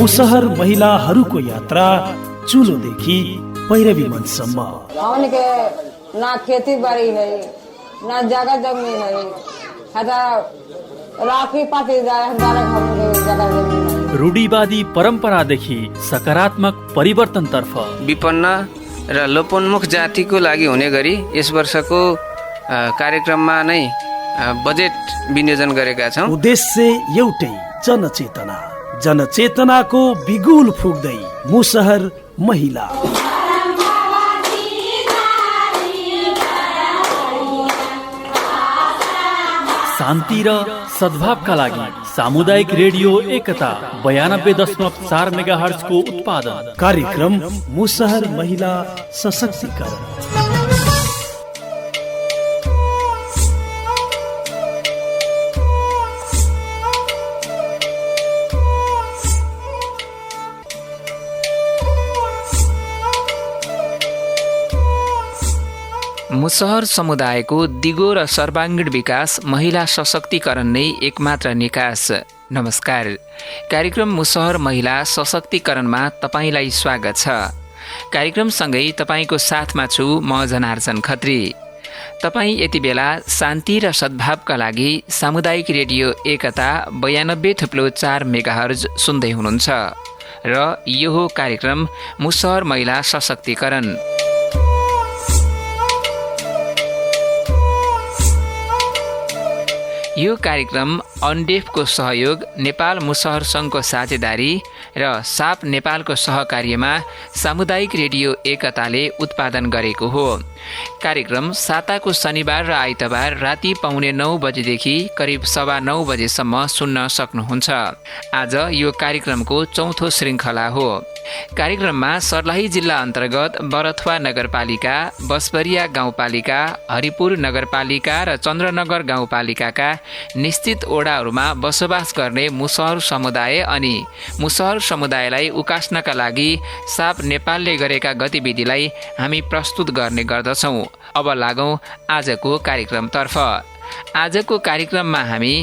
मुसहर महिलाहरूको यात्रा चुलोदेखि पैरवी मञ्चसम्म। हमके ना खेती बाड़ी है ना जगह जमीन है, राखी पाती जगह जमीन है। रूढिवादी परम्परादेखि सकारात्मक परिवर्तनतर्फ विपन्न र लोपोन्मुख जातिको लागि हुने गरी यस वर्षको कार्यक्रममा नै बजेट विनियोजन गरेका छौँ। उद्देश्य एउटै, जनचेतनाको बिगुल फुक्दै मुसहर महिला। शान्ति र सद्भावका लागि सामुदायिक रेडियो एकता 92.4 मेगाहर्ज को उत्पादन कार्यक्रम मुसहर महिला सशक्तिकरण। मुसहर समुदायको दिगो र सर्वाङ्गीण विकास, महिला सशक्तिकरण नै एकमात्र निकास। नमस्कार, कार्यक्रम मुसहर महिला सशक्तिकरणमा तपाईलाई स्वागत छ। कार्यक्रमसँगै तपाईको साथमा छु म जनार्जन खत्री। तपाईँ यति बेला शान्ति र सद्भावका लागि सामुदायिक रेडियो एकता 92.4 मेगाहर्ज सुन्दै हुनुहुन्छ र यो हो कार्यक्रम मुसहर महिला सशक्तिकरण। यो कार्यक्रम अन्डेफको सहयोग, नेपाल मुसहर सङ्घको साझेदारी र साप नेपालको सहकार्यमा सामुदायिक रेडियो एकताले उत्पादन गरेको हो। कार्यक्रम साताको शनिबार र आइतबार राति 8:45 बजेदेखि करिब 9:15 बजेसम्म सुन्न सक्नुहुन्छ। आज यो कार्यक्रमको चौथो श्रृङ्खला हो। कार्यक्रममा सर्लाही जिल्ला अन्तर्गत बरथुवा नगरपालिका, बसबरिया गाउँपालिका, हरिपुर नगरपालिका र चन्द्रनगर गाउँपालिकाका निश्चित ओडाहरूमा बसोबास गर्ने मुसहर समुदाय अनि मुसहर समुदायलाई उकास्नका लागि साप नेपालले गरेका गतिविधिलाई हामी प्रस्तुत गर्ने गर्दछौँ। अब लागौँ आजको कार्यक्रमतर्फ। आजको कार्यक्रममा हामी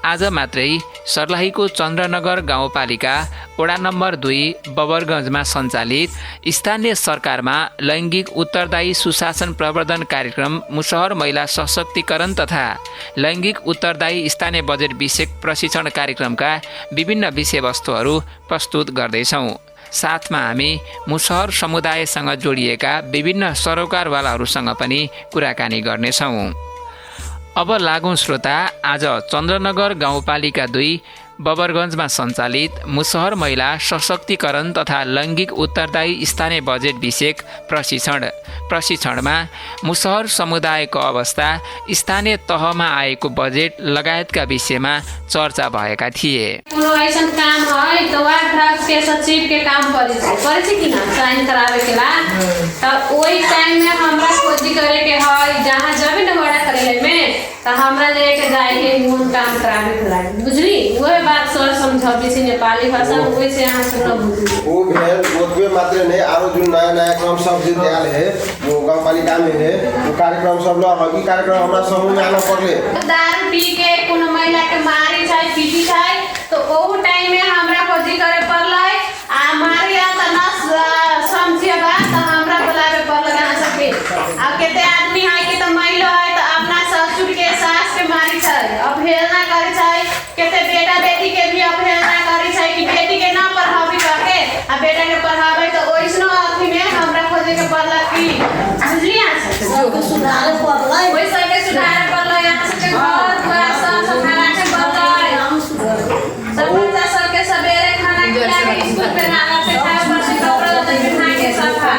आज मात्रै सर्लाहीको चन्द्रनगर गाउँपालिका वडा नम्बर 2 बबरगञ्जमा सञ्चालित स्थानीय सरकारमा लैङ्गिक उत्तरदायी सुशासन प्रवर्धन कार्यक्रम मुसहर महिला सशक्तिकरण तथा लैङ्गिक उत्तरदायी स्थानीय बजेट विषयक प्रशिक्षण कार्यक्रमका विभिन्न विषयवस्तुहरू प्रस्तुत गर्दैछौँ। साथमा हामी मुसहर समुदायसँग जोडिएका विभिन्न सरोकारवालाहरूसँग पनि कुराकानी गर्नेछौँ। अब लागौँ श्रोता, आज चन्द्रनगर गाउँपालिका 2 बबरगञ्जमा सञ्चालित मुसहर महिला सशक्तिकरण तथा लैङ्गिक उत्तरदायी स्थानीय बजेट विषयक प्रशिक्षणमा मुसहर समुदायको अवस्था, स्थानीय तहमा आएको बजेट लगायतका विषयमा चर्चा भएका थिए। ऐसन काम है तो वार्ड के सचिव के काम पड़े कि ना साइन करावे के ला, तो वही टाइम में हमरा खोजी करे के है जहाँ जब न बड़ा करे में तो हमरा लेके जाए के मूल काम करावे के ला। बुझली वही बात सर समझाबी से नेपाली भाषा वही से यहाँ सुन बुझली। वो भेल ओतबे मात्र नहीं, आरो जो नया काम सब जो तैयार है वो गाउँपालिका में है, वो कार्यक्रम सब लोग हगी कार्यक्रम हमरा समूह में आना पड़ले। दारू पी के कोनो महिला के मारी चाहे पीटी चाहे तो वो टाइम में हमरा खोजी करे पड़ले। आ मारी आ त नस समझिए बात तो हमरा बुलावे पड़ले कहाँ सके। अब केते आदमी है कि तो महिला है तो अपना ससुर के सास के मारी चाहे अवहेलना करे चाहे, केते बेटा बेटी के भी अवहेलना करे चाहे कि बेटी के ना पढ़ावी करके आ बेटा के पढ़ावे तो ओइसनो अथी में हमरा खोजे के पड़ला कि बुझली आ सबके सुधारे पड़ला, ओइ सबके सुधारे पड़ला। यहाँ से घर द्वार सब सफा के पड़ला। सब बच्चा सबके सबेरे खाना खिला के स्कूल पे नागा पे खाए बसी कपड़ा लत्ता पहना के सफा।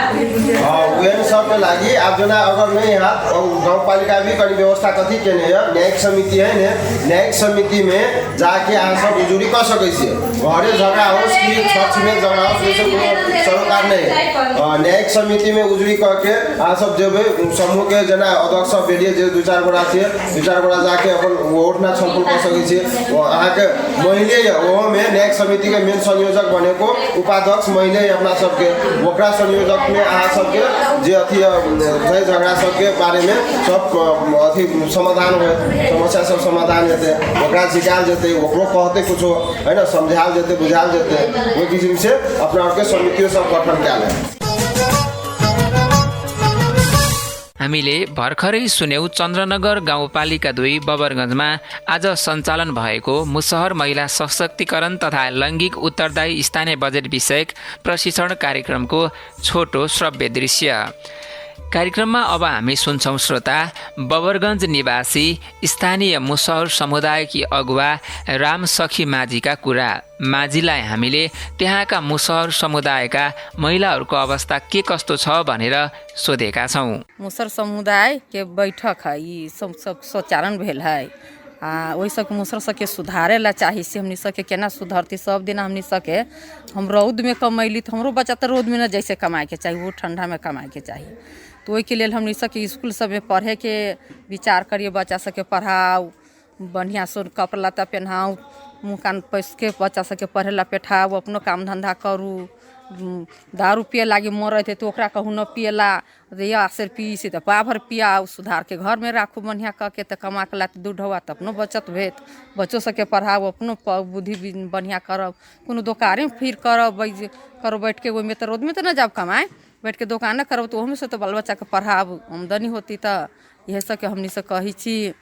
वेन सबके लागि अब जना अगर नहीं हाथ गाउँपालिका भी कहीं व्यवस्था कथी के नहीं है, न्यायिक समिति है ने, न्यायिक समिति में जाके आप सब उजुरी कर सकै छियै। घरे झगड़ा हो कि छठ में झगड़ा हो वैसे कोनो सरोकार नहीं। न्यायिक समिति में उजुरी करके आप सब जब समूह के जना अध्यक्ष सब भेलिए जे 2-4 गोटा छियै, 2-4 गोटा जाके अपन वोट ना छलफल कर सकै छियै। अहाँ के महिले वो में न्यायिक समिति के मेन संयोजक बनेको उपाध्यक्ष महिले अपना सबके ओकरा संयोजक में अहाँ सबके जे अथी झै झगड़ा सबके बारेमे सब अथी समाधान हो, समस्या सब समाधान हेतै, ओकरा झिकायल जेतै, ओकरो कहतै कुछो होइन, समझायल जेतै, बुझायल जेतै, ओहि किसिमसे अपना आरके समितियो सब गठन कयल है। हामीले भर्खरै सुन्यौं चन्द्रनगर गाउँपालिका 2 बबरगञ्जमा आज सञ्चालन भएको मुसहर महिला सशक्तिकरण तथा लैङ्गिक उत्तरदायी स्थानीय बजेट विषयक प्रशिक्षण कार्यक्रमको छोटो श्रव्य दृश्य। कार्यक्रममा अब हामी सुन्छौं श्रोता बबरगञ्ज निवासी स्थानीय मुसहर समुदायकी अगुवा रामसखी माझीका कुरा। माझीलाई हामीले त्यहाँका मुसहर समुदायका महिलाहरूको अवस्था के कस्तो छ भनेर सोधेका छौँ। मुसहर समुदाय के बैठक है, ई सब सोचारण भेल है। वही सब मुसहर सबके सुधारे ला चाही से हमनी सबके केना सुधरती। सब दिन हमनी सबके हम रौद में कमैली तो हमरो बच्चा तो रौद में न जैसे कमाए के चाहिए, वो ठंडा में कमाए के चाहिए। तो वही के लिए हमनी सबके स्कूल सब में पढ़े के विचार करिए, बच्चा सबके पढ़ाओ, बढ़िया से कपड़ा लत्ता पहनाओ, मुँह कान पैस के बच्चा सबके पढ़े ला बैठाओ, अपनो काम धंधा करू। दारू पिए लागी मर थे तो ओकरा कहूँ न पिएला, या से पी से तो पा भर पियाओ, सुधार के घर में राखू बढ़िया कह के तो कमा के ला दूध हुआ तो अपनो बचत भेत, बच्चों सबके पढ़ाओ, अपनो बुद्धि बढ़िया करब, कोनो दुकाने फिर करब करो बैठ के। ओहि में तो रोड में तो न जाब कमाए, बैठ के दुकान करब तो ओहमे से तो बाल बच्चा के पढ़ाब, आमदनी होती। तो यह सब के हमनी से कही छी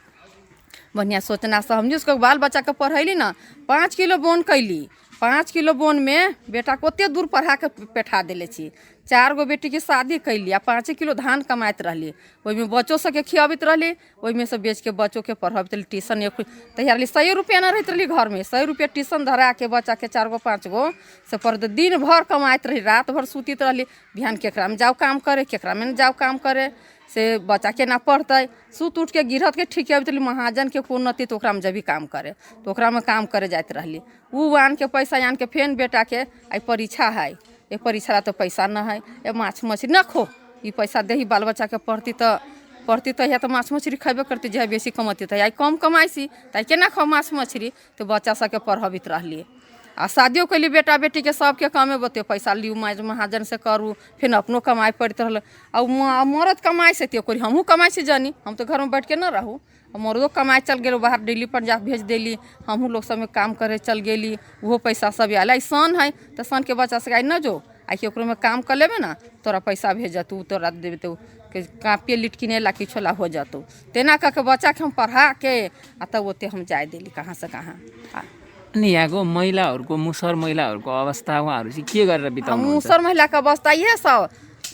बढ़िया सोचना से हमनी उसको बाल बच्चा के पढ़ैली ना। 5 किलो बोन कैली, 5 किलो बोन में बेटा को ओते दूर पढ़ा के बैठा दिले छी। 4 गो बेटी के शादी कैली आ 5 किलो धान कमाइत रहली, ओहि में बच्चों सबके खियाबित रहली, ओहि में से बेच के बच्चों के पढ़ाबित रहली। ट्यूशन तैयार 100 रुपया न रहत रहली घर में, 100 रुपया ट्यूशन धरा के बच्चा के 4 गो 5 गो से पर दिन भर कमाइत रही, रात भर सुतित रहली। बिहान केकरा में जाओ काम करे, केकरा में न जाओ काम करे, से बच्चा के ना पढ़ते। सुत उठ के गिरहत के ठीक है, महाजन के कोन नती तो ओकरा में जब भी काम करे तो ओकरा में काम करे जाते रहली। उ आन के पैसा आन के फेन बेटा के आई परीक्षा है, ये परीक्षा तो पैसा न है, ये माछ मछली न खो, ये पैसा दे ही बाल बच्चा के पढ़ती तो या तो माछ मछली खेबे करती, जहाँ बेसी कमती तो आई कम कमाइसी तो केना खो माछ मछली, तो बच्चा सबके पढ़बित रहली। आ शादियों कैली बेटा बेटी के सबके कमे बते पैसा लियू महाजन से करू, फिर अपनो कमाई पड़त रहल। और मरद कमाई से कोई हमहूँ कमाई से जानी, हम तो घर में बैठ के न रहूँ, मर्दो कमाए चल गए बाहर, दिल्ली पंजाब भेज देली, हमहूँ लोग सब में काम करे चल गेली, वो पैसा सब आयल। सन है तो सन के बच्चा से आई न जो आई कि ओकरो में काम कर लेबे ना, तोरा पैसा भेज जतू, तोरा देवे तो कापिए लिट किने ला कि छोला हो जातू। तेना कह के बच्चा के हम पढ़ा के आ तब ओते हम जाए देली कहाँ से कहाँ। अनि यहाँको महिलाहरूको मुसहर महिलाहरूको अवस्था उहाँहरू चाहिँ के गरेर बिताउनु? मुसहर महिला का अवस्था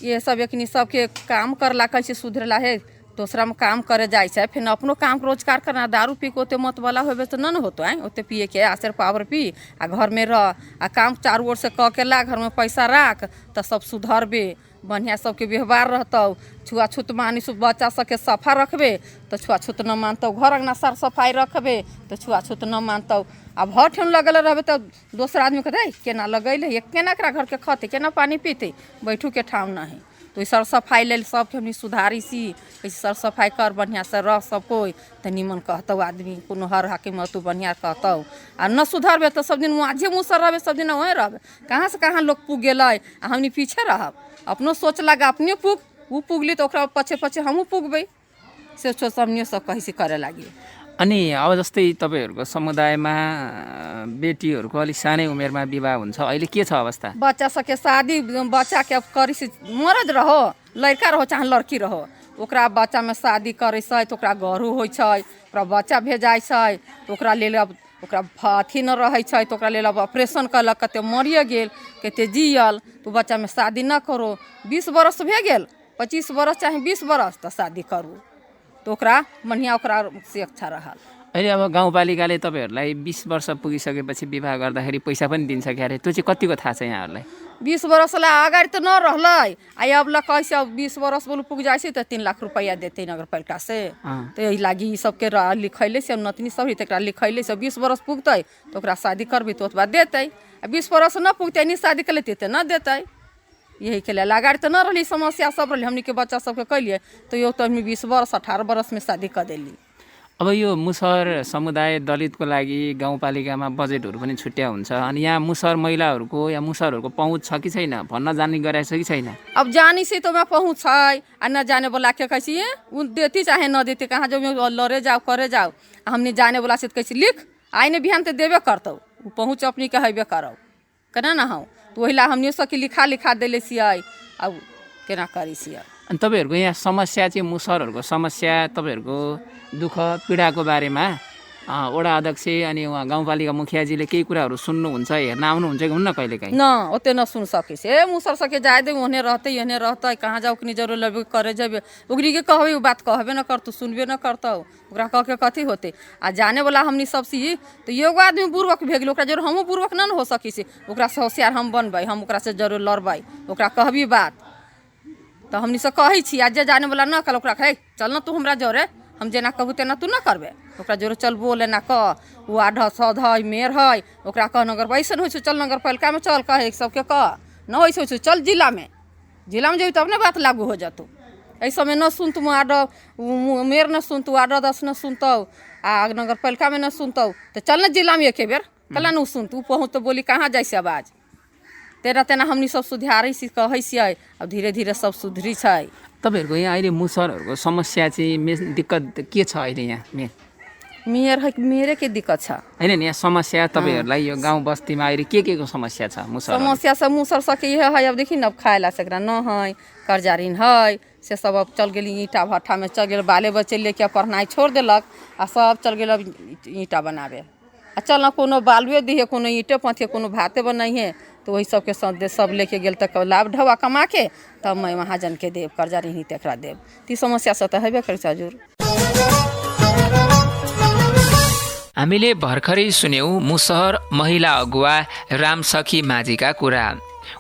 ये सब एकनी सबके काम करला कैसे सुधरला है, दूसरा में काम करे जाए छै, फिर अपनो काम रोजगार करना। दारू पी के ओते मत वाला होबे तो न होतो है, ओते पिए के आसर पावर पी आ घर में रह आ काम चारू ओर से क के ला, घर में पैसा राख तो सब सुधरबे, बढ़िया सबके व्यवहार रहतौ। छुआछूत मानी बच्चा सबके सफा रखबे तो छुआछूत न मानतौ, घर अंगना साफ सफाई रखबे तो छुआछूत न मानतौ। अब हर ठन लगल रहबे तो दोसर आदमी कहते केना लगैले, ये केना एकरा घर के खते, केना पानी पीते, बैठू के ठाव न है। तो सर सफाई लेल सबके हमनी सुधारी सी, कैसे सर सफाई कर बढ़िया से रह सब कोई तो निमन कहतौ आदमी, कोनो हर हाकिम तू बढ़िया कहतौ। आ न सुधरबे तो सब दिन माझे मुँह रहबे, सब दिन वहीं रहबे, कहाँ से कहाँ लोग पुग गेल, हमनी पीछे रहब। अपनो सोच लगा अपने पुग, ऊ पुगली तो ओकरा पछे पछे हमहूँ पुगबै, से सोच हमनी सब कहीं करे लागी। अनि अब जस्तै तपाईँहरूको समुदायमा बेटीहरूको अलिक सानै उमेरमा विवाह हुन्छ, अहिले के छ अवस्था? बच्चा सबके शादी बच्चा के करी से मरद रहो, लड़का रहो चाहे लड़की रहो, ओकरा बच्चा में शादी करे छै तो ओकरा गरू होइ छै, ओकरा बच्चा भेजाइ छै तो ओकरा लेल अब ओकरा अथी न रहै छै तो ओकरा लेल अब ऑपरेशन कलक, कते मरिए गेल, कते जियल। तो बच्चा में शादी न करो, 20 बरस भे गेल, 25 बरस चाहे 20 बरस तो शादी करू तो ओकरा बढ़िया ओकरा से अच्छा रहल। अहिले अब गाउँपालिकाले तपाईँहरूलाई 20 वर्ष पुगिसकेपछि विवाह गर्दाखेरि पैसा पनि दिन्छ क्यारे, त्यो चाहिँ कतिको थाहा छ यहाँहरूलाई? 20 बरसला अगाडि तो न रहलै, आई अब ला कैसे 20 बरस बोलू पुग जाए तो 3 लाख रुपया देते नगरपालिका से। तो यही लागी सबके लिखैले से नतनी सब तकरा लिखैले से 20 बरस पुगतै तो ओकरा शादी करबै तो ओतबा देतै, 20 बरस न पुगतै नहीं शादी कर लेते तो न देतै। यही के लिए अगाडि तो न रही समस्या सब रही, हमनी के बच्चा सबके कैलिए तो यो तो हमनी 20 बरस 18 बरस में शादी कर देली। अब यो मुसहर समुदाय दलितको लागि गाउँपालिकामा बजेटहरू पनि छुट्या हुन्छ अनि यहाँ मुसहर महिलाहरूको या मुसहरहरूको पहुँच छ कि छैन भन्न जान्ने गराएको छ कि छैन? अब जानी से तो मैं पहुँच है आ न जाने बोला के कैसी है वो देती चाहे न देती कहाँ जो लड़े जाओ करे जाओ हमने जाने बोला से कैसे लिख आइने बिहान तो देवे करतौ वो पहुँच अपनी कहबे करो केना ना हो तो वही ला हमने सके लिखा देले सिया अब केना करी सिया। अनि तपाईँहरूको यहाँ समस्या चाहिँ मुसहरहरूको समस्या तपाईँहरूको दुःख पीडाको बारेमा वडा अध्यक्ष अनि उहाँ गाउँपालिका मुखियाजीले केही कुराहरू सुन्नुहुन्छ हेर्न आउनुहुन्छ कि हुन्न कहिलेकाहीँ? न ओते न सुन सके से मुसर सके जाए दे ओहने रहते कहाँ जाओ कि जरूर लबे करे जबे उगरी के कहबे वो बात कहबे न करतु सुनबे न करतौ ओकरा कह के कथी होते आ जाने वाला हमनी सब सी तो एगो आदमी बुर्बक भे गेल ओकरा जरूर हमहू बुर्बक न हो सकी से ओकरा से होशियार हम बनबै हम ओकरा से जरूर लड़बै ओकरा कहबी बात तो हमनी से कहै छी आज जाने वाला न कल ओकरा कहे चल न तू हमरा जोरे हम जेना कहू तेना तू न करबे ओकरा जोरे चल बोले ना कह वो आध सध है मेयर है ओकरा कह नगर ऐसन हो चल नगर पालिका में चल कहे सबके कह न वैसे हो चल जिला में जेबी तब न बात लागू हो जातू ऐसा में न सुन तुम आड मेयर न सुन तू आड 10 न सुनतौ आ नगर पालिका में न सुनतौ तो चल न जिला में एक बेर कला न सुन तू पहुँच तो बोली कहाँ जाइसे आवाज तेना तेना हमनी सब सुधारै सी कहै छियै अब धीरे धीरे सब सुधरी छै। तपाईँहरूको यहाँ अहिले मुसहरहरूको समस्या चाहिँ मेन दिक्कत के छ अहिले यहाँ मेरे के दिक्कत छ होइन नि यहाँ समस्या तपाईँहरूलाई यो गाउँ बस्तीमा अहिले के को समस्या छ? समस्या सब मुसहर सके यह है अब देखी न अब खाए ला सकरा न है कर्जा ऋण है से सब अब चल गेली ईंटा भट्ठा में चल गेल बाले बच्चे लेके पढ़नाई छोड़ देलक आ सब चल गेल अब ईंटा बनावे आ चल न कोनो बालुए दिहे कोनो ईंटे पथे कोनो भाते बनाइए तो वही सबके सब लेके गेल तक लाभ ढवा कमा के तब मैं महाजन के देव कर्जा ऋणी तेकरा देव ती समस्या से तो हेबे करे हजुर। हामीले भर्खरै सुन्यौं मुसहर महिला अगुवा रामसखी माझीका कुरा।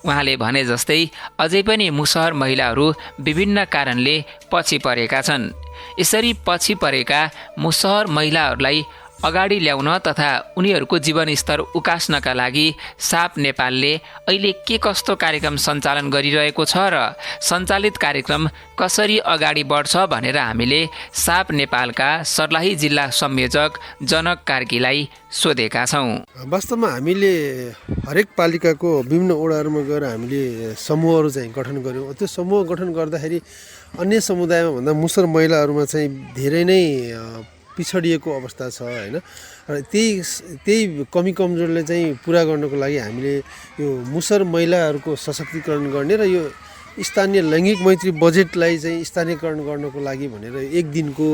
उहाँले भने जस्तै अझै पनि मुसहर महिलाहरू विभिन्न कारणले पछि परेका छन्। यसरी पछि परेका मुसहर महिलाहरूलाई अगाडि ल्याउन तथा उनीहरूको जीवनस्तर उकास्नका लागि साप नेपालले अहिले के कस्तो कार्यक्रम सञ्चालन गरिरहेको छ र सञ्चालित कार्यक्रम कसरी अगाडि बढ्छ भनेर हामीले साप नेपालका सर्लाही जिल्ला संयोजक जनक कार्कीलाई सोधेका छौँ। वास्तवमा हामीले हरेक पालिकाको विभिन्न वडाहरूमा गएर हामीले समूहहरू चाहिँ गठन गऱ्यौँ। त्यो समूह गठन गर्दाखेरि अन्य समुदायमा भन्दा मुसहर महिलाहरूमा चाहिँ धेरै नै पिछडिएको अवस्था छ होइन। र त्यही कमी कमजोरले चाहिँ पुरा गर्नको लागि हामीले यो मुसहर महिलाहरूको सशक्तिकरण गर्ने र यो स्थानीय लैङ्गिक मैत्री बजेटलाई चाहिँ स्थानीयकरण गर्नको लागि भनेर एक दिनको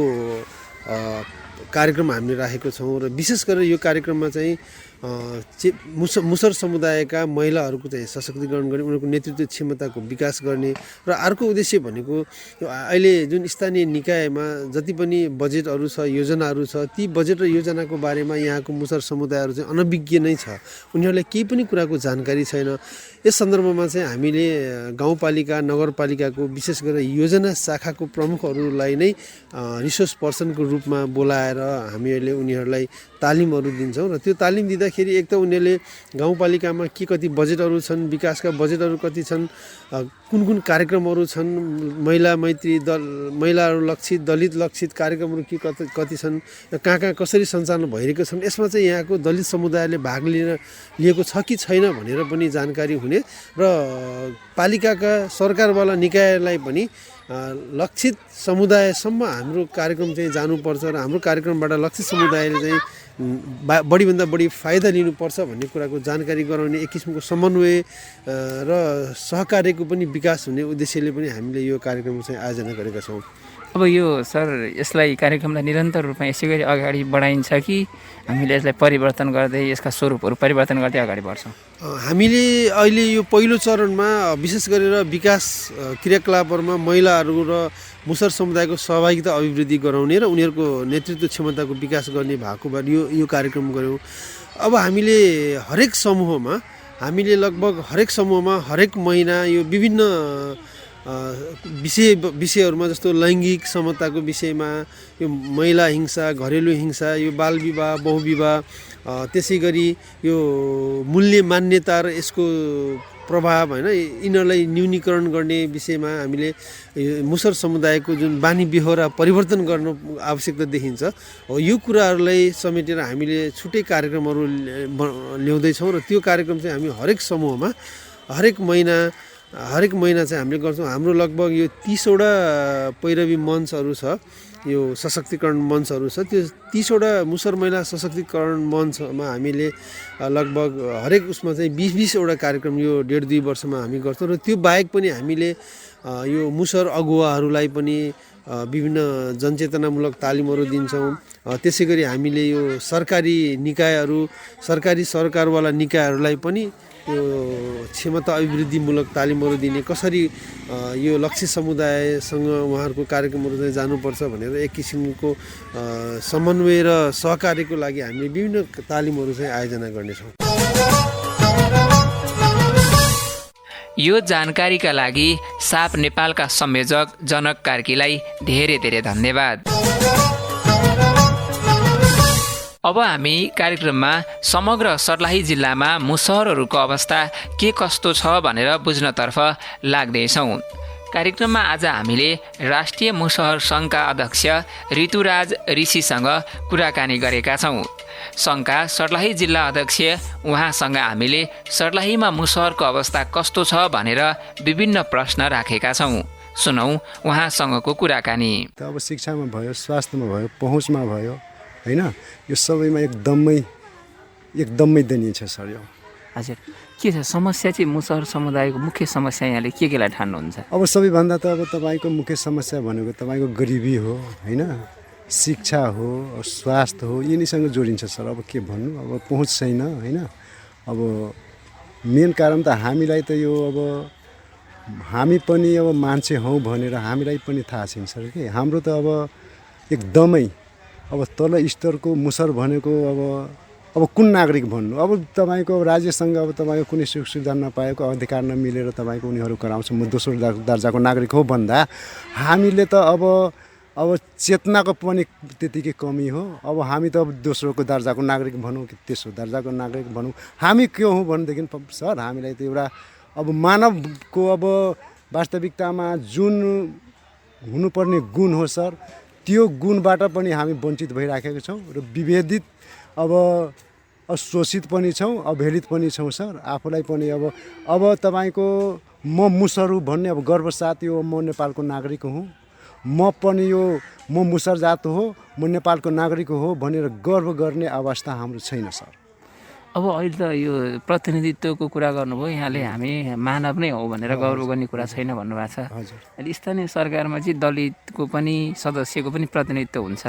कार्यक्रम हामीले राखेको छौँ। र विशेष गरेर यो कार्यक्रममा चाहिँ मुसहर समुदायका महिलाहरूको चाहिँ सशक्तिकरण गर्ने उनीहरूको नेतृत्व क्षमताको विकास गर्ने र अर्को उद्देश्य भनेको अहिले जुन स्थानीय निकायमा जति पनि बजेटहरू छ योजनाहरू छ ती बजेट र योजनाको बारेमा यहाँको मुसहर समुदायहरू चाहिँ अनभिज्ञ नै छ। उनीहरूलाई केही पनि कुराको जानकारी छैन। यस सन्दर्भमा चाहिँ हामीले गाउँपालिका नगरपालिकाको विशेष गरेर योजना शाखाको प्रमुखहरूलाई नै रिसोर्स पर्सनको रूपमा बोलाएर हामीहरूले उनीहरूलाई तालिमहरू दिन्छौँ। र त्यो तालिम दिँदाखेरि एक त उनीहरूले गाउँपालिकामा के कति बजेटहरू छन्, विकासका बजेटहरू कति छन्, कुन कुन कार्यक्रमहरू छन्, महिला मैत्री दल महिलाहरू लक्षित दलित लक्षित कार्यक्रमहरू के कति छन्, कहाँ कहाँ कसरी सञ्चालन भइरहेको छन्, यसमा चाहिँ यहाँको दलित समुदायले भाग लिएको छ कि छैन भनेर पनि जानकारी हुने र पालिकाका सरकारवाला निकायलाई पनि लक्षित समुदायसम्म हाम्रो कार्यक्रम चाहिँ जानुपर्छ र हाम्रो कार्यक्रमबाट लक्षित समुदायले चाहिँ बढीभन्दा बढी फाइदा लिनुपर्छ भन्ने कुराको जानकारी गराउने एक किसिमको समन्वय र सहकार्यको पनि विकास हुने उद्देश्यले पनि हामीले यो कार्यक्रम चाहिँ आयोजना गरेका छौँ। अब यो सर यसलाई कार्यक्रमलाई निरन्तर रूपमा यसै गरी अगाडि बढाइन्छ कि हामीले यसलाई परिवर्तन गर्दै यसका स्वरूपहरू परिवर्तन गर्दै अगाडि बढ्छौँ? हामीले अहिले यो पहिलो चरणमा विशेष गरेर विकास क्रियाकलापहरूमा महिलाहरू र मुसहर समुदायको सहभागिता अभिवृद्धि गराउने र उनीहरूको नेतृत्व क्षमताको विकास गर्ने भएको भएर यो कार्यक्रम गऱ्यौँ। अब हामीले हरेक समूहमा लगभग हरेक समूहमा हरेक महिना यो विभिन्न विषयहरूमा जस्तो लैङ्गिक समताको विषयमा यो महिला हिंसा, घरेलु हिंसा, यो बाल विवाह, बहुविवाह, त्यसै गरी यो मूल्य मान्यता र यसको प्रभाव होइन यिनीहरूलाई न्यूनीकरण गर्ने विषयमा हामीले मुसहर समुदायको जुन बानी बेहोरा परिवर्तन गर्न आवश्यकता देखिन्छ हो यो कुराहरूलाई समेटेर हामीले छुट्टै कार्यक्रमहरू ल्याउँदैछौँ र त्यो कार्यक्रम चाहिँ हामी हरेक समूहमा हरेक महिना चाहिँ हामीले गर्छौँ। हाम्रो लगभग यो 30वटा पैरवी मञ्चहरू छ, यो सशक्तिकरण मञ्चहरू छ। त्यो 30वटा मुसहर महिला सशक्तिकरण मञ्चमा हामीले लगभग हरेक उसमा चाहिँ 20-20वटा कार्यक्रम यो 1.5-2 वर्षमा हामी गर्छौँ। र त्यो बाहेक पनि हामीले यो मुसहर अगुवाहरूलाई पनि विभिन्न जनचेतनामूलक तालिमहरू दिन्छौँ। त्यसै गरी हामीले यो सरकारी निकायहरू सरकारवाला निकायहरूलाई पनि यो क्षमता अभिवृद्धिमूलक तालिमहरू दिने, कसरी यो लक्षित समुदायसँग उहाँहरूको कार्यक्रमहरू चाहिँ जानुपर्छ भनेर एक किसिमको समन्वय र सहकार्यको लागि हामीले विभिन्न तालिमहरू चाहिँ आयोजना गर्नेछौँ। यो जानकारीका लागि साप नेपालका संयोजक जनक कार्कीलाई धेरै धेरै धन्यवाद। अब हामी कार्यक्रममा समग्र सर्लाही जिल्लामा मुसहरहरूको अवस्था के कस्तो छ भनेर बुझ्नतर्फ लाग्दैछौँ। कार्यक्रममा आज हामीले राष्ट्रिय मुसहर सङ्घका अध्यक्ष ऋतुराज ऋषिसँग कुराकानी गरेका छौँ। सङ्घका सर्लाही जिल्ला अध्यक्ष उहाँसँग हामीले सर्लाहीमा मुसहरको अवस्था कस्तो छ भनेर विभिन्न प्रश्न राखेका छौँ। सुनौँ उहाँसँगको कुराकानी। त अब शिक्षामा भयो, स्वास्थ्यमा भयो, पहुँचमा भयो होइन, यो सबैमा एकदमै दयनीय छ सर। यो हजुर के छ समस्या चाहिँ मुसहर समुदायको मुख्य समस्या यहाँले केलाई ठान्नुहुन्छ? अब सबैभन्दा त अब तपाईँको मुख्य समस्या भनेको तपाईँको गरिबी हो होइन, शिक्षा हो, स्वास्थ्य हो, यिनीसँग जोडिन्छ सर। अब के भन्नु, अब पहुँच छैन होइन। अब मेन कारण त हामीलाई त यो अब हामी पनि अब मान्छे हौँ भनेर हामीलाई पनि थाहा छैन सर कि हाम्रो त अब एकदमै अब तल स्तरको मुसहर भनेको अब कुन नागरिक भन्नु। अब तपाईँको राज्यसँग अब तपाईँको कुनै सुख सुविधा नपाएको, अधिकार नमिलेर तपाईँको उनीहरू कराउँछ म दोस्रो दर्जाको नागरिक हो भन्दा हामीले त अब चेतनाको पनि त्यतिकै कमी हो। अब हामी त अब दोस्रोको दर्जाको नागरिक भनौँ कि तेस्रो दर्जाको नागरिक भनौँ, हामी के हौँ भनेदेखि सर हामीलाई त एउटा अब मानवको अब वास्तविकतामा जुन हुनुपर्ने गुण हो सर, त्यो गुणबाट पनि हामी वञ्चित भइराखेका छौँ र विभेदित अब शोषित पनि छौँ, अवहेलित पनि छौँ सर। आफूलाई पनि अब तपाईँको म मुसहर हुँ भन्ने अब गर्व साथ यो म नेपालको नागरिक हुँ, म पनि यो म मुसहर जात हो, म नेपालको नागरिक हो भनेर गर्व गर्ने अवस्था हाम्रो छैन सर। अब अहिले त यो प्रतिनिधित्वको कुरा गर्नुभयो यहाँले, हामी मानव नै हो भनेर गौरव गर्ने कुरा छैन भन्नुभएको छ। हजुर अहिले स्थानीय सरकारमा चाहिँ दलितको पनि सदस्यको पनि प्रतिनिधित्व हुन्छ।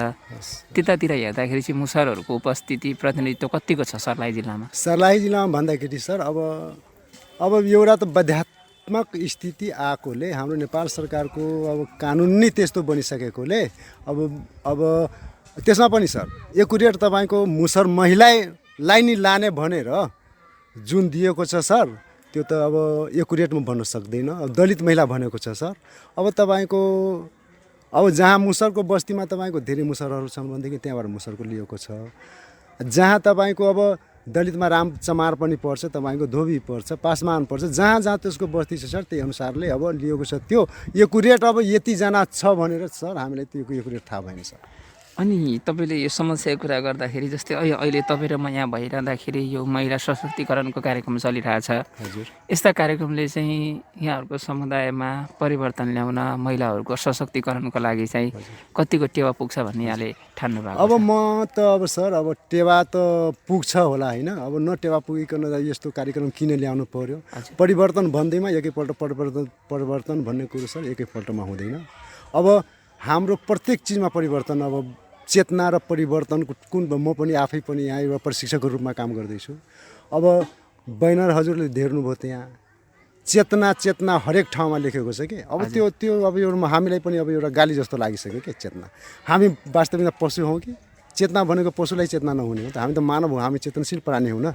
त्यतातिर हेर्दाखेरि चाहिँ मुसहरहरूको उपस्थिति प्रतिनिधित्व कतिको छ सर्लाही जिल्लामा? सर्लाही जिल्लामा भन्दाखेरि सर अब एउटा त बाध्यात्मक स्थिति आएकोले हाम्रो नेपाल सरकारको अब कानुन नै त्यस्तो बनिसकेकोले अब त्यसमा पनि सर एकुरेट तपाईँको मुसहर महिलालाई नि लाने भनेर जुन दिएको छ सर, त्यो त अब एकुरेटमा भन्न सक्दैन। अब दलित महिला भनेको छ सर। अब तपाईँको अब जहाँ मुसहरको बस्तीमा तपाईँको धेरै मुसहरहरू छन् भनेदेखि त्यहाँबाट मुसहरको लिएको छ। जहाँ तपाईँको अब दलितमा रामचमार पनि पर्छ, तपाईँको धोबी पर्छ, पासमान पर्छ, जहाँ जहाँ त्यसको बस्ती छ सर त्यही अनुसारले अब लिएको छ। त्यो एकुरेट अब यतिजना छ भनेर सर हामीलाई त्यो एकुरेट थाहा भएन सर। अनि तपाईँले यो समस्याको कुरा गर्दाखेरि जस्तै अहिले तपाईँ र म यहाँ भइरहँदाखेरि यो महिला सशक्तिकरणको कार्यक्रम चलिरहेछ। हजुर, यस्ता कार्यक्रमले चाहिँ यहाँहरूको समुदायमा परिवर्तन ल्याउन, महिलाहरूको सशक्तिकरणको लागि चाहिँ कतिको टेवा पुग्छ भन्ने यहाँले ठान्नु भएको? अब म त अब सर अब टेवा त पुग्छ होला होइन। अब न टेवा पुगिकन यस्तो कार्यक्रम किन ल्याउनु पर्यो? परिवर्तन भन्दैमा एकैपल्ट परिवर्तन भन्ने कुरो सर एकैपल्टमा हुँदैन। अब हाम्रो प्रत्येक चिजमा परिवर्तन, अब चेतना र परिवर्तनको कुन म पनि आफै पनि यहाँ एउटा प्रशिक्षकको रूपमा काम गर्दैछु। अब बैनर हजुरले धेर्नुभयो त्यहाँ चेतना हरेक ठाउँमा लेखेको छ कि अब त्यो अब एउटा हामीलाई पनि अब एउटा गाली जस्तो लागिसक्यो कि चेतना। हामी वास्तविकमा पशु हौँ कि? चेतना भनेको पशुलाई चेतना नहुने हो त? हामी त मानव हौँ, हामी चेतनशील प्राणी हौँ न।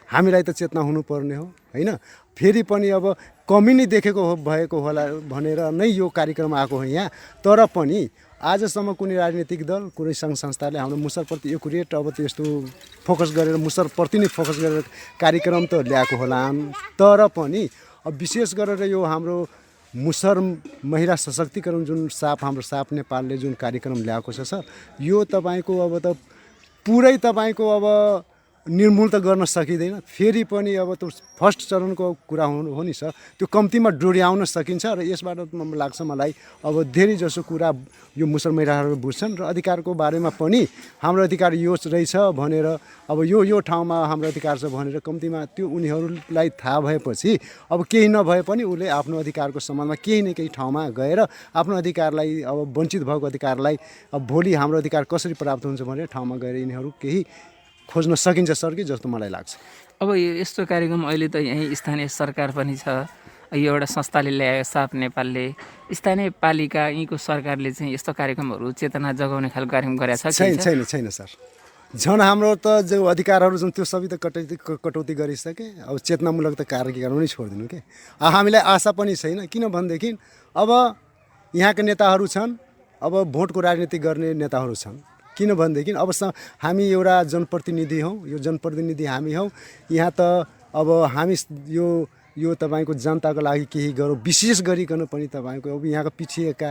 हामीलाई त चेतना हुनुपर्ने हो होइन। फेरि पनि अब कमी नै देखेको भएको होला भनेर नै यो कार्यक्रम आएको हो यहाँ। तर पनि आजसम्म कुनै राजनीतिक दल कुनै सङ्घ संस्थाले हाम्रो मुसहरप्रति एकुरेट अब त्यस्तो फोकस गरेर मुसहरप्रति नै फोकस गरेर कार्यक्रम त ल्याएको होला, तर पनि अब विशेष गरेर यो हाम्रो मुसहर महिला सशक्तिकरण जुन हाम्रो साप नेपालले जुन कार्यक्रम ल्याएको छ सर, यो तपाईँको अब त पुरै तपाईँको अब निर्मूल त गर्न सकिँदैन। फेरि पनि अब त्यो फर्स्ट चरणको कुरा हो नि सर, त्यो कम्तीमा डोर्याउन सकिन्छ र यसबाट लाग्छ मलाई अब धेरै जसो कुरा यो मुसहर महिलाहरू बुझ्छन् र अधिकारको बारेमा पनि हाम्रो अधिकार यो रहेछ भनेर अब यो ठाउँमा हाम्रो अधिकार छ भनेर कम्तीमा त्यो उनीहरूलाई थाहा भएपछि अब केही नभए पनि उसले आफ्नो अधिकारको सम्बन्धमा केही न केही ठाउँमा गएर आफ्नो अधिकारलाई अब वञ्चित भएको अधिकारलाई अब भोलि हाम्रो अधिकार कसरी प्राप्त हुन्छ भनेर ठाउँमा गएर यिनीहरू केही खोज्न सकिन्छ सर कि जस्तो मलाई लाग्छ। अब यो यस्तो कार्यक्रम अहिले त यहीँ स्थानीय सरकार पनि छ, यो एउटा संस्थाले ल्यायो साप नेपालले, स्थानीय पालिका यहीँको सरकारले चाहिँ यस्तो कार्यक्रमहरू चेतना जगाउने खालको कार्यक्रम गरेको छ? छैन सर, झन् हाम्रो त जो अधिकारहरू छन् त्यो सबै त कटौती गरिसके। अब चेतनामूलक त कार्यक्रम नै छोडिदिनु के। हामीलाई आशा पनि छैन, किनभनेदेखि अब यहाँका नेताहरू छन्, अब भोटको राजनीति गर्ने नेताहरू छन्, किनभनेदेखि अब हामी एउटा जनप्रतिनिधि हौँ, यो जनप्रतिनिधि हामी हौँ, यहाँ त अब हामी यो तपाईँको जनताको लागि केही गरौँ, विशेष गरिकन पनि तपाईँको अब यहाँको पिछिएका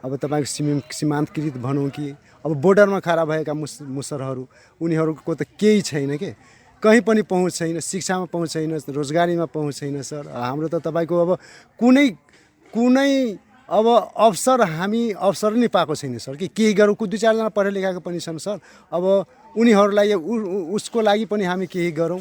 अब तपाईँको सीमान्तकृत भनौँ कि अब बोर्डरमा खडा भएका मुसहरहरू उनीहरूको त केही छैन के, कहीँ पनि पहुँच छैन, शिक्षामा पहुँच छैन, रोजगारीमा पहुँच छैन सर। हाम्रो त तपाईँको अब कुनै अब हामी अवसर नै पाएको छैन सर कि केही गरौँ। 2-4 जना पढे लेखाएको पनि छन् सर, अब उनीहरूलाई उसको लागि पनि हामी केही गरौँ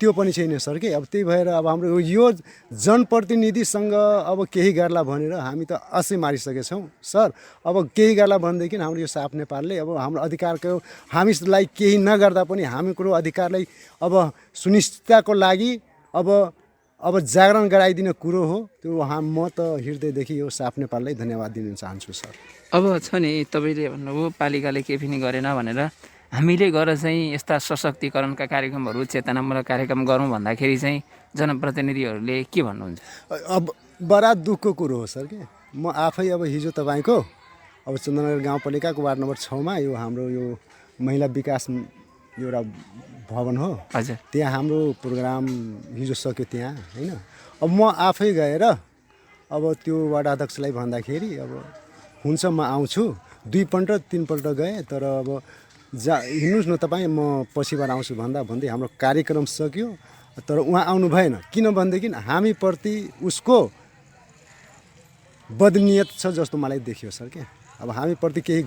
त्यो पनि छैन सर कि। अब त्यही भएर अब हाम्रो यो जनप्रतिनिधिसँग अब केही गर्ला भनेर हामी त आशै मारिसकेछौँ सर। अब केही गर्ला भनेदेखि हाम्रो यो साप नेपालले अब हाम्रो अधिकारको हामीलाई केही नगर्दा पनि हाम्रो अधिकारलाई अब सुनिश्चितताको लागि अब जागरण गराइदिने कुरो हो त्यो। म त हृदयदेखि यो साप नेपाललाई धन्यवाद दिन चाहन्छु सर। अब छ नि तपाईँले भन्नुभयो पालिकाले केही पनि गरेन भनेर, हामीले गएर चाहिँ यस्ता सशक्तिकरणका कार्यक्रमहरू चेतनामूलक कार्यक्रम गरौँ भन्दाखेरि चाहिँ जनप्रतिनिधिहरूले के भन्नुहुन्छ? अब बडा दुःखको कुरो हो सर कि म आफै अब हिजो तपाईँको अब चन्द्रनगर गाउँपालिकाको वार्ड नम्बर 6मा यो हाम्रो यो महिला विकास एउटा भवन हो, हजुर, त्यहाँ हाम्रो प्रोग्राम हिजो सक्यो त्यहाँ होइन। अब म आफै गएर अब त्यो वार्ड अध्यक्षलाई भन्दाखेरि अब हुन्छ म आउँछु, 2-3 पल्ट गएँ, तर अब हिँड्नुहोस् न तपाईँ म पछिबाट आउँछु भन्दै हाम्रो कार्यक्रम सक्यो, तर उहाँ आउनु भएन। किनभनेदेखि हामीप्रति उसको बदनियत छ जस्तो मलाई देखियो सर क्या। अब हामीप्रति केही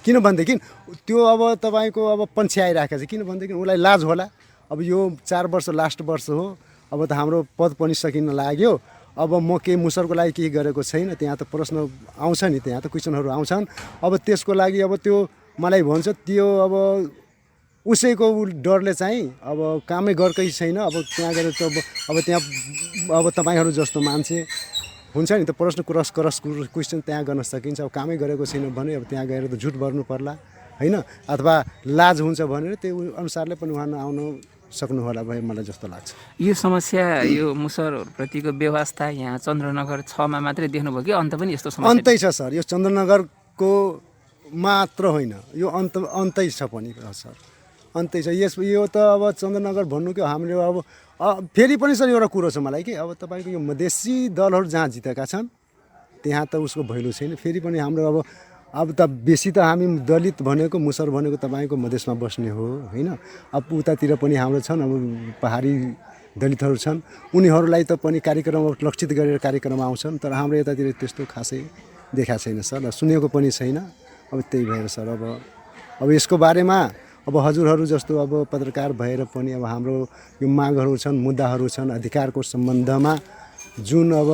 किनभनेदेखि त्यो अब तपाईँको अब पन्छ्याइराखेको छ, किनभनेदेखि उसलाई लाज होला। अब यो 4 वर्ष लास्ट वर्ष हो, अब त हाम्रो पद पनि सकिन लाग्यो, अब म केही मुसहरको लागि केही गरेको छैन, त्यहाँ त प्रश्न आउँछ नि, त्यहाँ त क्वेसनहरू आउँछन्। अब त्यसको लागि अब त्यो मलाई भन्छ त्यो अब उसैको डरले चाहिँ अब कामै गर्कै छैन। अब त्यहाँ गएर त अब त्यहाँ अब तपाईँहरू जस्तो मान्छे हुन्छ नि त प्रश्न क्वेसन त्यहाँ गर्न सकिन्छ। अब कामै गरेको छैन भने अब त्यहाँ गएर त झुट भर्नु पर्ला होइन, अथवा लाज हुन्छ भनेर त्यो अनुसारले पनि उहाँ नआउनु सक्नु होला भए मलाई जस्तो लाग्छ। यो समस्या यो मुसहरप्रतिको व्यवस्था यहाँ चन्द्रनगर 6मा मात्रै देख्नुभयो कि अन्त पनि यस्तो समस्या? अन्तै छ सर, यो चन्द्रनगरको मात्र होइन, यो अन्तै छ पनि सर, अन्तै छ। यो त अब चन्द्रनगर भन्नु कि हामीले अब फेरि पनि सर एउटा कुरो छ मलाई कि अब तपाईँको यो मधेसी दलहरू जहाँ जितेका छन् त्यहाँ त उसको भैलो छैन। फेरि पनि हाम्रो अब त बेसी त हामी दलित भनेको मुसहर भनेको तपाईँको मधेसमा बस्ने हो होइन। अब उतातिर पनि हाम्रो छन्, अब पहाडी दलितहरू छन्, उनीहरूलाई त पनि कार्यक्रम लक्षित गरेर कार्यक्रम आउँछन्, तर हाम्रो यतातिर त्यस्तो खासै देखा छैन सर, सुनेको पनि छैन। अब त्यही भएर सर अब यसको बारेमा अब हजुरहरू जस्तो अब पत्रकार भएर पनि अब हाम्रो यो मागहरू छन्, मुद्दाहरू छन्, अधिकारको सम्बन्धमा जुन अब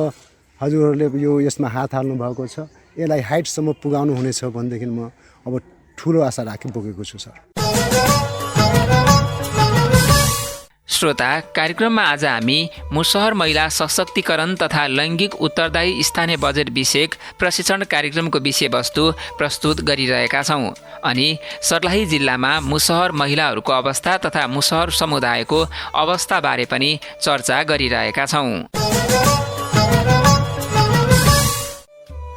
हजुरहरूले यो यसमा हात हाल्नु भएको छ, यसलाई हाइटसम्म पुगाउनु हुनेछ भनेदेखि म अब ठुलो आशा राखिबोकेको छु सर। श्रोता, कार्यक्रममा आज हामी मुसहर महिला सशक्तिकरण तथा लैङ्गिक उत्तरदायी स्थानीय बजेट विषयक प्रशिक्षण कार्यक्रमको विषयवस्तु प्रस्तुत गरिरहेका छौँ अनि सर्लाही जिल्लामा मुसहर महिलाहरूको अवस्था तथा मुसहर समुदायको अवस्थाबारे पनि चर्चा गरिरहेका छौँ।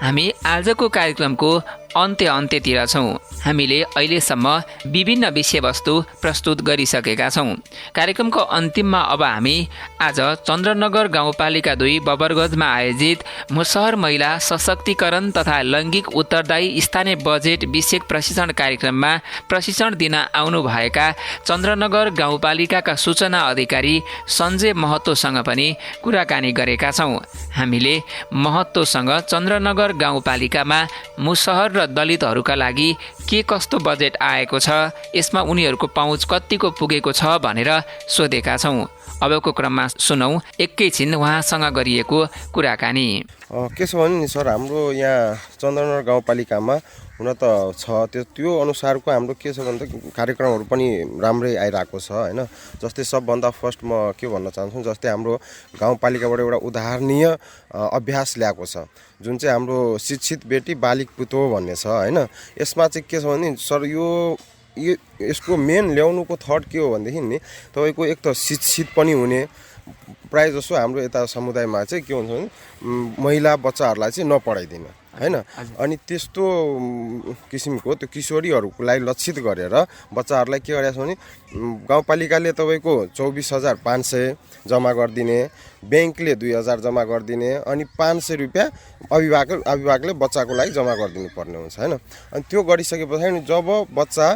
हामी आजको कार्यक्रमको अन्त्यतिर छौँ। हामीले अहिलेसम्म विभिन्न विषयवस्तु प्रस्तुत गरिसकेका छौँ। कार्यक्रमको अन्तिममा अब हामी आज चन्द्रनगर गाउँपालिका 2 बबरगंजमा आयोजित मुसहर महिला सशक्तिकरण तथा लैङ्गिक उत्तरदायी स्थानीय बजेट विषयक प्रशिक्षण कार्यक्रममा प्रशिक्षण दिन आउनुभएका चन्द्रनगर गाउँपालिकाका सूचना अधिकारी सञ्जय महतोसँग पनि कुराकानी गरेका छौँ। हामीले महतोसँग चन्द्रनगर गाउँपालिकामा मुसहर र दलितहरूका लागि के कस्तो बजेट आएको छ, यसमा उनीहरूको पहुँच कतिको पुगेको छ भनेर सोधेका छौँ। अबको क्रममा सुनौ एकैछिन उहाँसँग गरिएको कुराकानी। के छ भने नि सर, हाम्रो यहाँ चन्द्रनगर गाउँपालिकामा हुन त छ त्यो अनुसारको हाम्रो के छ भने त कार्यक्रमहरू पनि राम्रै आइरहेको छ होइन। जस्तै सबभन्दा फर्स्ट म के भन्न चाहन्छु, जस्तै हाम्रो गाउँपालिकाबाट एउटा उदाहरणीय अभ्यास ल्याएको छ जुन चाहिँ हाम्रो शिक्षित बेटी बालिक पुतो भन्ने छ होइन। यसमा चाहिँ के छ भने सर यसको मेन ल्याउनुको थट के हो भनेदेखि नि तपाईँको एक त शिक्षित पनि हुने, प्रायः जसो हाम्रो यता समुदायमा चाहिँ के हुन्छ भने महिला बच्चाहरूलाई चाहिँ नपढाइदिने होइन। अनि त्यस्तो किसिमको त्यो किशोरीहरूलाई लक्षित गरेर बच्चाहरूलाई के गरेको छ भने गाउँपालिकाले तपाईँको 24,500 जम्मा गरिदिने, ब्याङ्कले 2,000 जम्मा गरिदिने, अनि 500 रुपियाँ अभिभावकले बच्चाको लागि जम्मा गरिदिनु पर्ने हुन्छ होइन। अनि त्यो गरिसके पछाडि जब बच्चा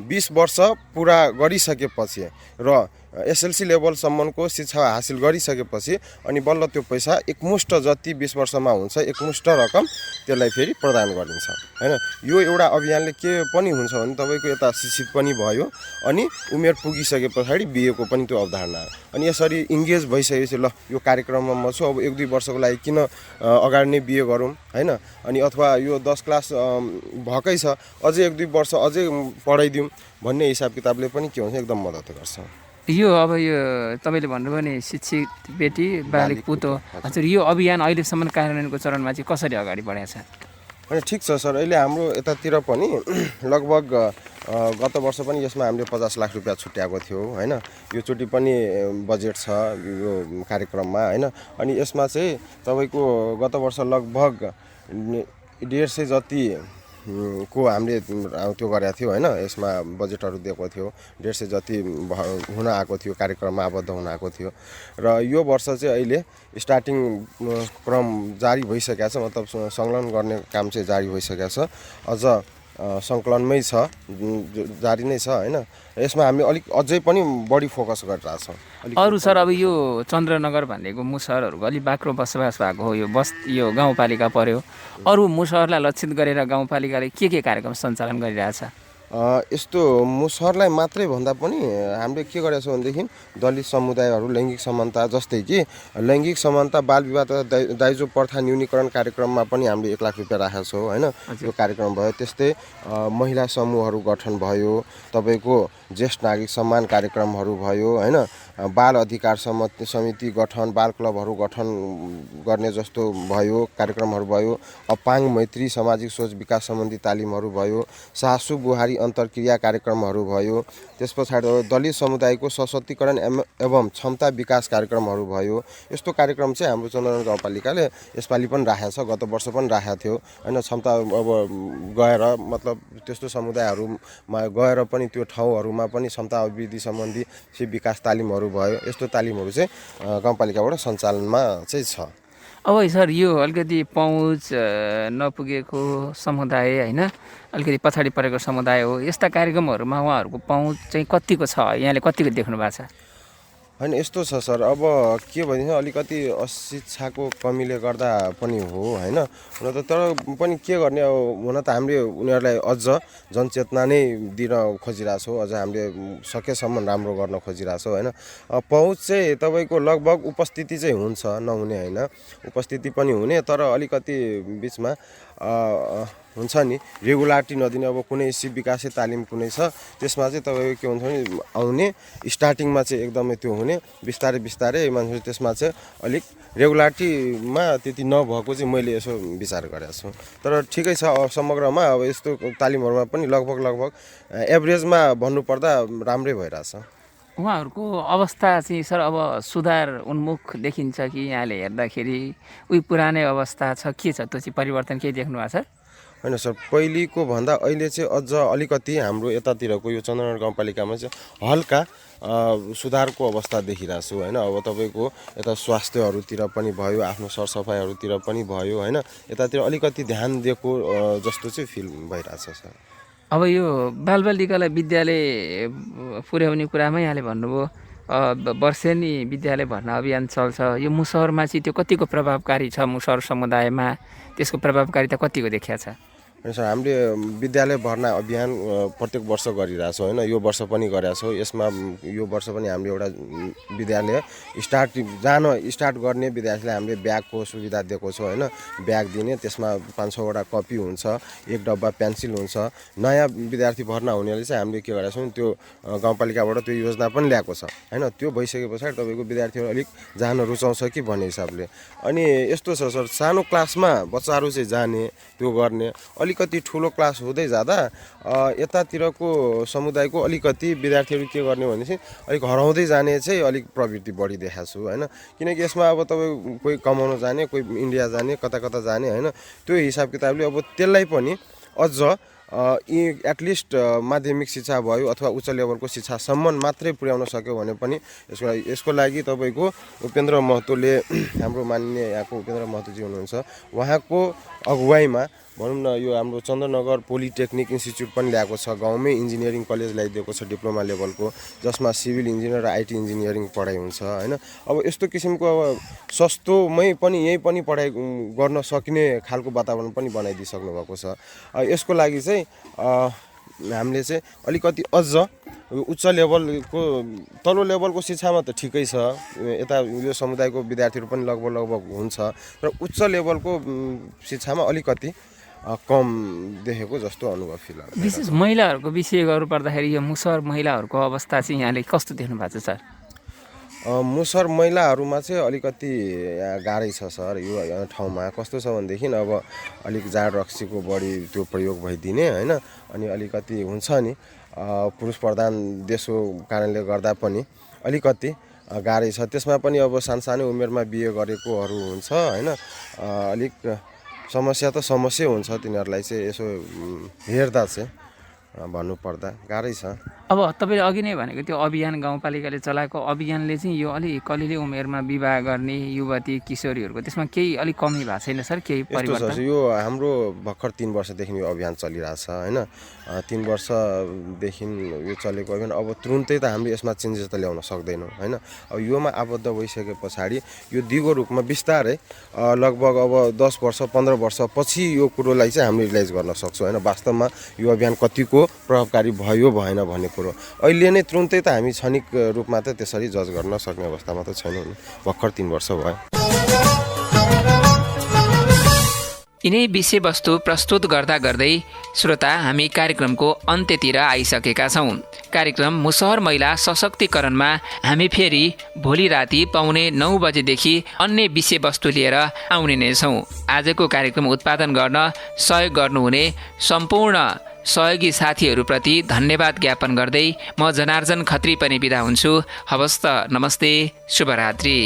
20 वर्ष पुरा गरिसकेपछि र एसएलसी लेभलसम्मको शिक्षा हासिल गरिसकेपछि अनि बल्ल त्यो पैसा एकमुष्ट जति 20 वर्षमा हुन्छ एकमुष्ट रकम त्यसलाई फेरि प्रदान गरिन्छ होइन। यो एउटा अभियानले के पनि हुन्छ भने तपाईँको यता शिक्षित पनि भयो अनि उमेर पुगिसके पछाडि बिहेको पनि त्यो अवधारणा हो। अनि यसरी इङ्गेज भइसकेपछि ल यो कार्यक्रममा म छु, अब 1-2 वर्षको लागि किन अगाडि नै बिहे गरौँ होइन। अनि अथवा यो 10 क्लास भएकै छ अझै 1-2 वर्ष अझै पढाइदिउँ भन्ने हिसाब किताबले पनि के हुन्छ एकदम मद्दत गर्छ। यो अब यो तपाईँले भन्नुभयो नि शिक्षित बेटी बालिक पुतो, हजुर यो अभियान अहिलेसम्म कार्यान्वयनको चरणमा चाहिँ कसरी अगाडि बढेको छ? अनि ठिक छ सर, अहिले हाम्रो यतातिर पनि लगभग गत वर्ष पनि यसमा हामीले 50 लाख रुपियाँ छुट्याएको थियो होइन। यो चोटि पनि बजेट छ यो कार्यक्रममा होइन। अनि यसमा चाहिँ तपाईँको गत वर्ष लगभग 150 जति को हामीले त्यो गरेको थियो होइन। यसमा बजेटहरू दिएको थियो 150 जति हुन आएको थियो, कार्यक्रममा आबद्ध हुन आएको थियो। र यो वर्ष चाहिँ अहिले स्टार्टिङ क्रम जारी भइसकेको छ, मतलब सङ्कलन गर्ने काम चाहिँ जारी भइसकेको छ, अझ सङ्कलनमै छ, जारी नै छ होइन। यसमा हामी अलिक अझै पनि बढी फोकस गरिरहेछौँ। अरू सर अब यो चन्द्रनगर भनेको मुसहरहरूको अलिक बाक्लो बसोबास भएको हो, यो गाउँपालिका पर्यो। अरू मुसहरलाई लक्षित गरेर गाउँपालिकाले के कार्यक्रम सञ्चालन गरिरहेछ? यस्तो मुसहरलाई मात्रै भन्दा पनि हामीले के गरेका छौँ भनेदेखि दलित समुदायहरू लैङ्गिक समानता, जस्तै कि लैङ्गिक समानता बाल विवाह तथा दाइजो प्रथा न्यूनीकरण कार्यक्रममा पनि हामीले 1 लाख रुपियाँ राखेका छौँ होइन। यो कार्यक्रम भयो। त्यस्तै महिला समूहहरू गठन भयो, तपाईँको ज्येष्ठ नागरिक सम्मान कार्यक्रमहरू भयो होइन। बाल अधिकार समिति गठन, बाल क्लबहरू गठन गर्ने जस्तो भयो कार्यक्रमहरू भयो। अपाङ्ग मैत्री सामाजिक सोच विकास सम्बन्धी तालिमहरू भयो। सासु बुहारी अन्तर्क्रिया कार्यक्रमहरू भयो। त्यस पछाडि दलित समुदायको सशक्तिकरण एवं क्षमता विकास कार्यक्रमहरू भयो। यस्तो कार्यक्रम चाहिँ हाम्रो चन्द्रनगर गाउँपालिकाले यसपालि पनि राखेको छ, गत वर्ष पनि राखेको थियो होइन। क्षमता अब गएर मतलब त्यस्तो समुदायहरूमा गएर पनि त्यो ठाउँहरूमा पनि क्षमता अभिवृद्धि सम्बन्धी विकास तालिमहरू भयो। यस्तो तालिमहरू चाहिँ गाउँपालिकाबाट सञ्चालनमा चाहिँ छ। अब सर यो अलिकति पहुँच नपुगेको समुदाय होइन, अलिकति पछाडि परेको समुदाय हो, यस्ता कार्यक्रमहरूमा उहाँहरूको पहुँच चाहिँ कतिको छ, यहाँले कतिको देख्नु भएको छ? होइन यस्तो छ सर, अब के भनिन्छ अलिकति अशिक्षाको कमीले गर्दा पनि हो होइन। हुन त तर पनि के गर्ने, अब हुन त हामीले उनीहरूलाई अझ जनचेतना नै दिन खोजिरहेछौँ, अझ हामीले सकेसम्म राम्रो गर्न खोजिरहेछौँ होइन। पहुँच चाहिँ तपाईँको लगभग उपस्थिति चाहिँ हुन्छ, नहुने होइन, उपस्थिति पनि हुने, तर अलिकति बिचमा हुन्छ नि रेगुलारिटी नदिने। अब कुनै विकासे तालिम कुनै छ त्यसमा चाहिँ तपाईँको के हुन्छ भने आउने स्टार्टिङमा चाहिँ एकदमै त्यो हुने, बिस्तारै बिस्तारै मान्छे त्यसमा चाहिँ अलिक रेगुलारिटीमा त्यति नभएको चाहिँ मैले यसो विचार गरेको छु। तर ठिकै छ, समग्रमा अब यस्तो तालिमहरूमा पनि लगभग एभरेजमा भन्नुपर्दा राम्रै भइरहेछ। उहाँहरूको अवस्था चाहिँ सर अब सुधार उन्मुख देखिन्छ कि यहाँले हेर्दाखेरि उही पुरानै अवस्था छ, के छ त्यो चाहिँ परिवर्तन केही देख्नु भएको छ? होइन सर, पहिलेको भन्दा अहिले चाहिँ अझ अलिकति हाम्रो यतातिरको यो चन्द्रनगर गाउँपालिकामा चाहिँ हल्का सुधारको अवस्था देखिरहेको छु होइन। अब तपाईँको यता स्वास्थ्यहरूतिर पनि भयो, आफ्नो सरसफाइहरूतिर पनि भयो होइन, यतातिर अलिकति ध्यान दिएको जस्तो चाहिँ फिल भइरहेछ सर। अब यो बालबालिकालाई विद्यालय पुर्याउने कुरामा यहाँले भन्नुभयो वर्षेनी विद्यालय भर्ना अभियान चल्छ, यो मुसहरमा चाहिँ त्यो कतिको प्रभावकारी छ, मुसहर समुदायमा त्यसको प्रभावकारिता कतिको देखिया छ? सर, हामीले विद्यालय भर्ना अभियान प्रत्येक वर्ष गरिरहेछौँ होइन। यो वर्ष पनि गरेका छौँ। यसमा यो वर्ष पनि हामीले एउटा विद्यालय स्टार्ट गर्ने विद्यार्थीलाई हामीले ब्यागको सुविधा दिएको छौँ होइन। ब्याग दिने, त्यसमा 5-6वटा कपी हुन्छ, 1 डब्बा पेन्सिल हुन्छ। नयाँ विद्यार्थी भर्ना हुनेले चाहिँ हामीले के गरेका छौँ, त्यो गाउँपालिकाबाट त्यो योजना पनि ल्याएको छ होइन। त्यो भइसके पछाडि तपाईँको विद्यार्थीहरू अलिक जान रुचाउँछ कि भन्ने हिसाबले। अनि यस्तो छ सर, सानो क्लासमा बच्चाहरू चाहिँ जाने त्यो गर्ने, अलिकति ठुलो क्लास हुँदै जाँदा यतातिरको समुदायको अलिकति विद्यार्थीहरू के गर्ने भने चाहिँ अलिक हराउँदै जाने चाहिँ अलिक प्रवृत्ति बढी देखाएको छु होइन। किनकि यसमा अब तपाईँ कोही कमाउन जाने, कोही इन्डिया जाने, कता कता जाने होइन। त्यो हिसाब किताबले अब त्यसलाई पनि अझ एटलिस्ट माध्यमिक शिक्षा भयो अथवा उच्च लेभलको शिक्षासम्म मात्रै पुर्याउन सक्यो भने पनि यसको लागि तपाईँको उपेन्द्र महतोले, हाम्रो माननीय यहाँको उपेन्द्र महतोजी हुनुहुन्छ, उहाँको अगुवाईमा भनौँ न यो हाम्रो चन्द्रनगर पोलिटेक्निक इन्स्टिच्युट पनि ल्याएको छ। गाउँमै इन्जिनियरिङ कलेज ल्याइदिएको छ डिप्लोमा लेभलको, जसमा सिभिल इन्जिनियर र आइटी इन्जिनियरिङ पढाइ हुन्छ होइन। अब यस्तो किसिमको अब सस्तोमै पनि यहीँ पनि पढाइ गर्न सकिने खालको वातावरण पनि बनाइदिइसक्नु भएको छ। यसको लागि चाहिँ हामीले चाहिँ अलिकति अझ उच्च लेभलको, तल्लो लेभलको शिक्षामा त ठिकै छ, यता यो समुदायको विद्यार्थीहरू पनि लगभग हुन्छ, र उच्च लेभलको शिक्षामा अलिकति कम देखेको जस्तो अनुभव फिल हुन्छ। विशेष महिलाहरूको विषय गर्नुपर्दाखेरि यो मुसहर महिलाहरूको अवस्था चाहिँ यहाँले कस्तो देख्नु भएको छ सर? मुसहर महिलाहरूमा चाहिँ अलिकति गाह्रै छ सर। यो ठाउँमा कस्तो छ भनेदेखि अब अलिक जाड रक्सीको बढी त्यो प्रयोग भइदिने होइन, अनि अलिकति हुन्छ नि पुरुष प्रधान देशको कारणले गर्दा पनि अलिकति गाह्रै छ। त्यसमा पनि अब सानो उमेरमा बिहे गरेकोहरू हुन्छ होइन। अलिक समस्या त समस्या हुन्छ तिनीहरूलाई चाहिँ यसो हेर्दा चाहिँ भन्नुपर्दा गाह्रै छ। अब तपाईँले अघि नै भनेको त्यो अभियान गाउँपालिकाले चलाएको अभियानले चाहिँ यो अलिक कलिले उमेरमा विवाह गर्ने युवती किशोरीहरूको त्यसमा केही अलिक कमी भएको छैन सर? केही परिवर्तन? यो हाम्रो भर्खर 3 वर्षदेखि यो अभियान चलिरहेछ होइन। 3 वर्षदेखि यो चलेको अभियान, अब तुरुन्तै त हामीले यसमा चेन्जेस त ल्याउन सक्दैनौँ होइन। अब योमा आबद्ध भइसके पछाडि यो दिगो रूपमा बिस्तारै लगभग अब 10 वर्ष 15 वर्ष पछि यो कुरोलाई चाहिँ हामीले रियलाइज गर्न सक्छौँ होइन। वास्तवमा यो अभियान कतिको प्रभावकारी भयो भएन भन्ने कुरो अहिले नै तुरुन्तै त हामी क्षणिक रूपमा त त्यसरी जज गर्न सक्ने अवस्थामा त छैनौँ नि। भर्खर 3 वर्ष भयो। यिनै विषयवस्तु प्रस्तुत गर्दा गर्दै श्रोता हामी कार्यक्रमको अन्त्यतिर आइसकेका छौँ। कार्यक्रम मुसहर महिला सशक्तिकरणमा हामी फेरि भोलि राति 9:15 बजेदेखि अन्य विषयवस्तु लिएर आउने नै छौँ। आजको कार्यक्रम उत्पादन गर्न सहयोग गर्नुहुने सम्पूर्ण सहयोगी साथीहरूप्रति धन्यवाद ज्ञापन गर्दै म जनार्जन खत्री पनि बिदा हुन्छु। हवस् त, नमस्ते, शुभरात्रि।